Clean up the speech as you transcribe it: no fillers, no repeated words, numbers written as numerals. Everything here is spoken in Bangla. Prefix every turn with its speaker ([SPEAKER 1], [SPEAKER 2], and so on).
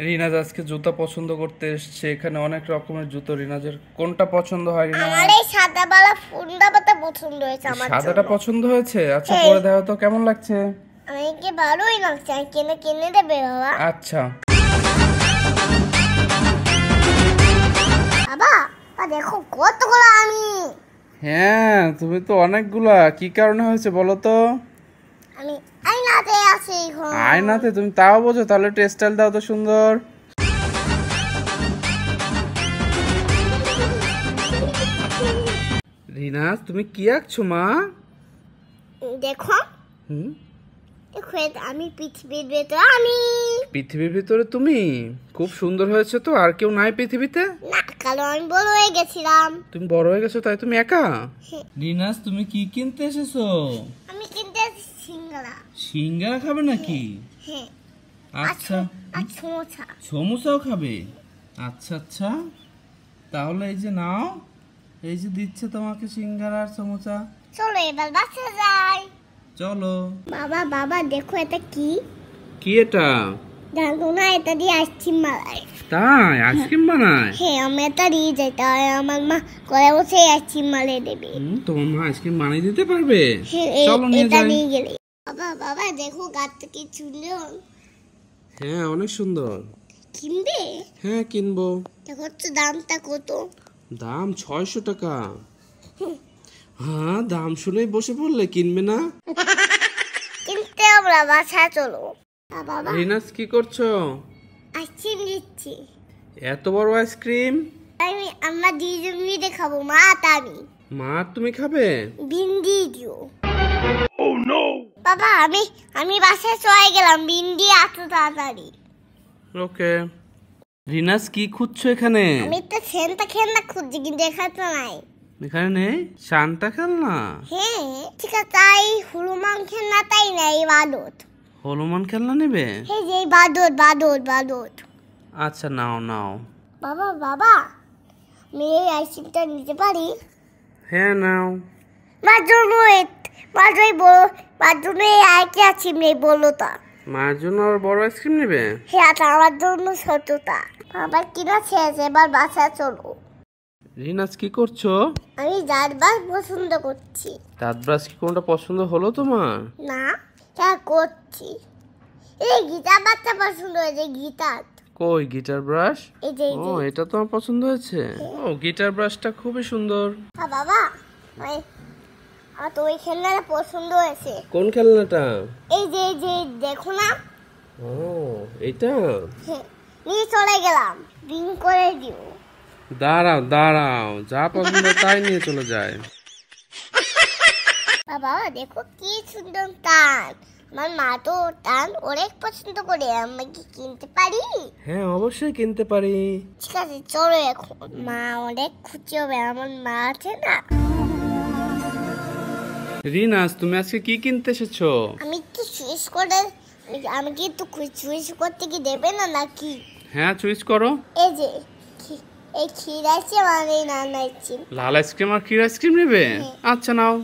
[SPEAKER 1] রিনাজ আজকে জুতা পছন্দ করতে এসেছে। এখানে অনেক রকমের জুতো। রিনাজের কোনটা পছন্দ হয়? রিনা,
[SPEAKER 2] আমার এই সাদাওয়ালা ফুন্ডাটা পছন্দ হয়েছে আমার জন্য।
[SPEAKER 1] সাদাটা পছন্দ হয়েছে? আচ্ছা পরে দেখো তো কেমন লাগছে।
[SPEAKER 2] আমাকে ভালোই লাগছে, কিনে দেবে বাবা?
[SPEAKER 1] আচ্ছা।
[SPEAKER 2] বাবা দেখো কতগুলো আমি।
[SPEAKER 1] হ্যাঁ, তুমি তো অনেকগুলা। কি কারণে হয়েছে বলো তো?
[SPEAKER 2] আমি আয়নাতে আছি এখন।
[SPEAKER 1] আয়নাতে? তুমি তাও বোঝো? তাহলে একটু স্টাইল দাও তো সুন্দর। রিনাজ তুমি কি আঁকছো মা?
[SPEAKER 2] দেখো
[SPEAKER 1] হুম,
[SPEAKER 2] দেখো আমি পৃথিবীর ভেতর আমি।
[SPEAKER 1] পৃথিবীর ভিতরে তুমি? খুব সুন্দর হয়েছে তো। আর কেউ নাই পৃথিবীতে?
[SPEAKER 2] না, কারণ আমি বড় হয়ে গেছিলাম।
[SPEAKER 1] তুমি বড় হয়ে গেছো তাই তুমি একা?
[SPEAKER 2] হ্যাঁ।
[SPEAKER 1] রিনাজ তুমি কি কিনতে এসেছো?
[SPEAKER 2] আমি কিনতে এসেছি সিঙ্গারা।
[SPEAKER 1] সিঙ্গারা খাবে নাকি?
[SPEAKER 2] হ্যাঁ।
[SPEAKER 1] আচ্ছা,
[SPEAKER 2] আর সমোসা।
[SPEAKER 1] সমোসাও খাবে? আচ্ছা আচ্ছা, তাহলে এই যে নাও, এই যে দিচ্ছে তোমাকে সিঙ্গারা আর সমোসা।
[SPEAKER 2] চলো এবার বাসে যাই।
[SPEAKER 1] চলো।
[SPEAKER 2] বাবা বাবা দেখো এটা কি?
[SPEAKER 1] কি এটা?
[SPEAKER 2] জানো না, এটা দিয়ে আইসক্রিম বানায়।
[SPEAKER 1] তাই আইসক্রিম বানায়?
[SPEAKER 2] হ্যাঁ, আমি এটা দিয়ে যাই, তাই আমার মা করে বসে আইসক্রিম বানিয়ে দেবে।
[SPEAKER 1] তোমার মা আইসক্রিম বানিয়ে দিতে পারবে?
[SPEAKER 2] হ্যাঁ,
[SPEAKER 1] চলো নিয়ে
[SPEAKER 2] এটা
[SPEAKER 1] যাই।
[SPEAKER 2] নিয়ে গেলে। বাবা বাবা দেখো গাছটা কি সুন্দর।
[SPEAKER 1] হ্যাঁ অনেক সুন্দর।
[SPEAKER 2] কিনবে?
[SPEAKER 1] হ্যাঁ কিনবো।
[SPEAKER 2] দেখো তো দামটা কত।
[SPEAKER 1] দাম 600 টাকা। হ্যাঁ, দাম শুনেই বসে পড়লে, কিনবে না?
[SPEAKER 2] কিনতে আমরা বাসায় চলো। বাবা
[SPEAKER 1] রিনাজ কি করছো?
[SPEAKER 2] আইসক্রিম দিচ্ছি।
[SPEAKER 1] এত বড় আইসক্রিম?
[SPEAKER 2] আমরা দুজন মিলে খাবো, মা আর আমি।
[SPEAKER 1] মা তুমি খাবে?
[SPEAKER 2] বিন্দি দিও। বাবা আমি বাসায় চলে গেলাম, বিন্দি এত তাড়াতাড়ি।
[SPEAKER 1] ওকে। রিনাজ কি খুঁজছো এখানে?
[SPEAKER 2] আমি তো সেন্টা খেলনা খুঁজছি, কিন্তু এখানে তো নাই।
[SPEAKER 1] এখানে নেই? শান্তা খেলনা?
[SPEAKER 2] হ্যাঁ ঠিক আছে, তাই হনুমান খেলনা তাই নাই, বাদত।
[SPEAKER 1] হনুমান খেলনা নেবে?
[SPEAKER 2] এই যে বাদত।
[SPEAKER 1] আচ্ছা নাও নাও।
[SPEAKER 2] বাবা বাবা আমি এই আইসক্রিমটা নিতে পারি?
[SPEAKER 1] হ্যাঁ নাও।
[SPEAKER 2] মার জন্য এই আইকে আইসক্রিম নেই বলো তা।
[SPEAKER 1] মার জন্য আর বড় আইসক্রিম নেবে?
[SPEAKER 2] হ্যাঁ, আমার জন্য ছোটটা। বাবার কিনা শেষ, এবার বাসায় চলো।
[SPEAKER 1] রিনাজ কি করছো?
[SPEAKER 2] আমি দাঁতবাস পছন্দ করছি।
[SPEAKER 1] দাঁত ব্রাশ কি কোনটা পছন্দ হলো তোমার?
[SPEAKER 2] না, যা করছি। এই গিটার বাচ্চা পছন্দ হয়েছে, গিটার।
[SPEAKER 1] কই গিটার ব্রাশ?
[SPEAKER 2] এই যে
[SPEAKER 1] ও এটা তোমার পছন্দ হয়েছে? ও গিটার ব্রাশটা খুবই সুন্দর।
[SPEAKER 2] বাবা আমার তো ওই খেলনাটা পছন্দ হয়েছে।
[SPEAKER 1] কোন খেলনাটা?
[SPEAKER 2] এই যে দেখো না।
[SPEAKER 1] ও এটা?
[SPEAKER 2] হ্যাঁ, নিয়ে চলে গেলাম, রিং করে দিও।
[SPEAKER 1] দাঁড়াও দাঁড়াও, যা পছন্দ তাই নিয়ে চলে যায়।
[SPEAKER 2] বাবা দেখো কি সুন্দর টান। আমার মা তো টান অনেক পছন্দ করে, আমি কি কিনতে পারি?
[SPEAKER 1] হ্যাঁ অবশ্যই কিনতে পারি।
[SPEAKER 2] ঠিক আছে চলো, এখন মা অনেক খুশি হবে, আমার মা আছে না।
[SPEAKER 1] রিনাজ তুমি আজকে কি কিনতে এসেছো?
[SPEAKER 2] আমি কি সুইচ করে, আমি কি একটু সুইচ করতে কি দেবে না নাকি?
[SPEAKER 1] হ্যাঁ চুইস করো।
[SPEAKER 2] এই যে এই ক্ষীর আছে, মানে এই নানা আইসক্রিম।
[SPEAKER 1] লাল আইসক্রিম আর ক্ষীর আইসক্রিম নেবে? আচ্ছা নাও।